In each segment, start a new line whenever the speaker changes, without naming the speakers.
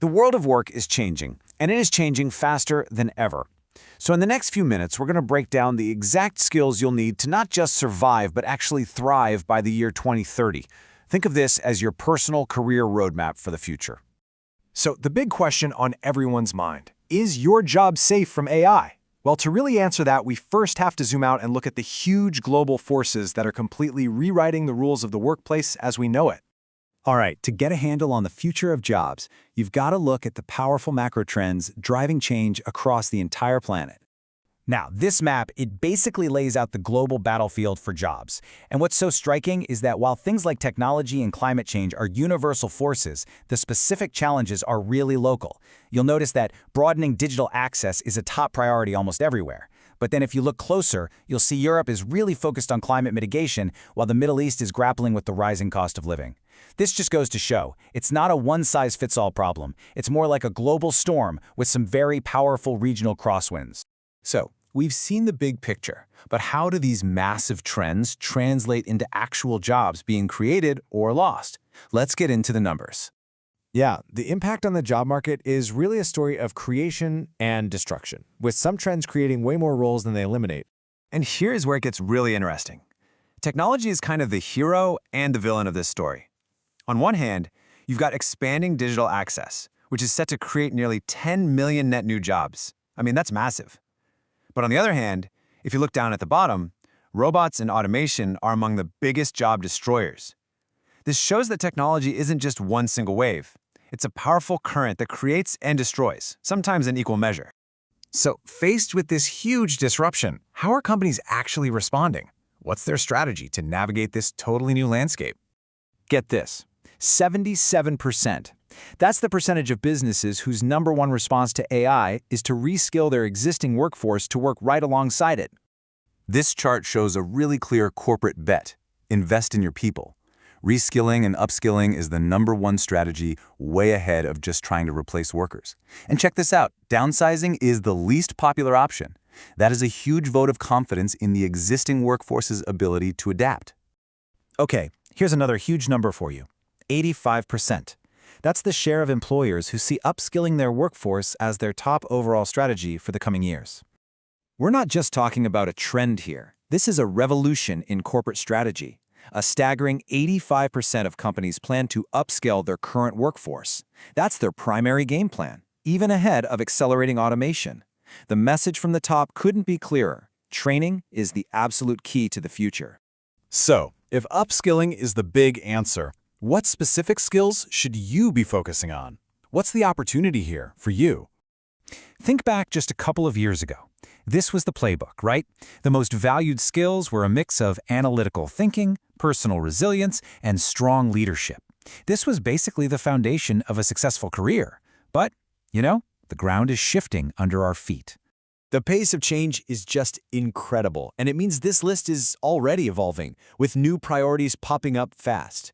The world of work is changing, and it is changing faster than ever. So in the next few minutes, we're going to break down the exact skills you'll need to not just survive, but actually thrive by the year 2030. Think of this as your personal career roadmap for the future.
So the big question on everyone's mind, is your job safe from AI? Well, to really answer that, we first have to zoom out and look at the huge global forces that are completely rewriting the rules of the workplace as we know it.
All right, to get a handle on the future of jobs, you've got to look at the powerful macro trends driving change across the entire planet. Now, this map, it basically lays out the global battlefield for jobs. And what's so striking is that while things like technology and climate change are universal forces, the specific challenges are really local. You'll notice that broadening digital access is a top priority almost everywhere. But then if you look closer, you'll see Europe is really focused on climate mitigation, while the Middle East is grappling with the rising cost of living. This just goes to show, it's not a one-size-fits-all problem. It's more like a global storm with some very powerful regional crosswinds.
So, we've seen the big picture, but how do these massive trends translate into actual jobs being created or lost? Let's get into the numbers.
Yeah, the impact on the job market is really a story of creation and destruction, with some trends creating way more roles than they eliminate.
And here's where it gets really interesting. Technology is kind of the hero and the villain of this story. On one hand, you've got expanding digital access, which is set to create nearly 10 million net new jobs. I mean, that's massive. But on the other hand, if you look down at the bottom, robots and automation are among the biggest job destroyers. This shows that technology isn't just one single wave. It's a powerful current that creates and destroys, sometimes in equal measure.
So, faced with this huge disruption, how are companies actually responding? What's their strategy to navigate this totally new landscape?
Get this, 77%. That's the percentage of businesses whose #1 response to AI is to reskill their existing workforce to work right alongside it.
This chart shows a really clear corporate bet. Invest in your people. Reskilling and upskilling is the #1 strategy, way ahead of just trying to replace workers. And check this out, downsizing is the least popular option. That is a huge vote of confidence in the existing workforce's ability to adapt.
Okay, here's another huge number for you, 85%. That's the share of employers who see upskilling their workforce as their top overall strategy for the coming years. We're not just talking about a trend here. This is a revolution in corporate strategy. A staggering 85% of companies plan to upskill their current workforce. That's their primary game plan, even ahead of accelerating automation. The message from the top couldn't be clearer. Training is the absolute key to the future.
So, if upskilling is the big answer, what specific skills should you be focusing on? What's the opportunity here for you?
Think back just a couple of years ago. This was the playbook, right? The most valued skills were a mix of analytical thinking, personal resilience, and strong leadership. This was basically the foundation of a successful career. But, the ground is shifting under our feet.
The pace of change is just incredible, and it means this list is already evolving, with new priorities popping up fast.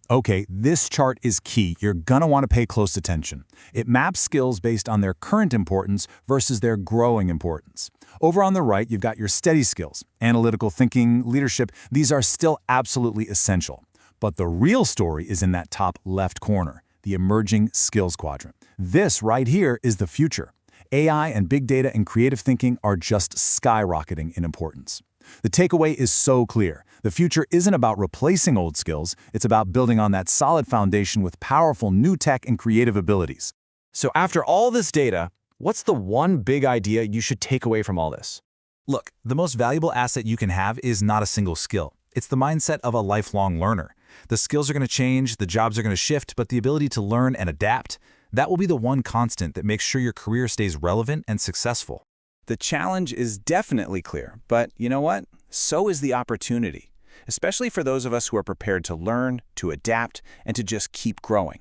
Okay, this chart is key. You're gonna want to pay close attention. It maps skills based on their current importance versus their growing importance. Over on the right, you've got your steady skills. Analytical thinking, leadership, these are still absolutely essential. But the real story is in that top left corner, the emerging skills quadrant. This right here is the future. AI and big data and creative thinking are just skyrocketing in importance. The takeaway is so clear. The future isn't about replacing old skills, it's about building on that solid foundation with powerful new tech and creative abilities.
So after all this data, what's the one big idea you should take away from all this?
Look, the most valuable asset you can have is not a single skill. It's the mindset of a lifelong learner. The skills are going to change, the jobs are going to shift, but the ability to learn and adapt, that will be the one constant that makes sure your career stays relevant and successful.
The challenge is definitely clear, but you know what? So is the opportunity, especially for those of us who are prepared to learn, to adapt, and to just keep growing.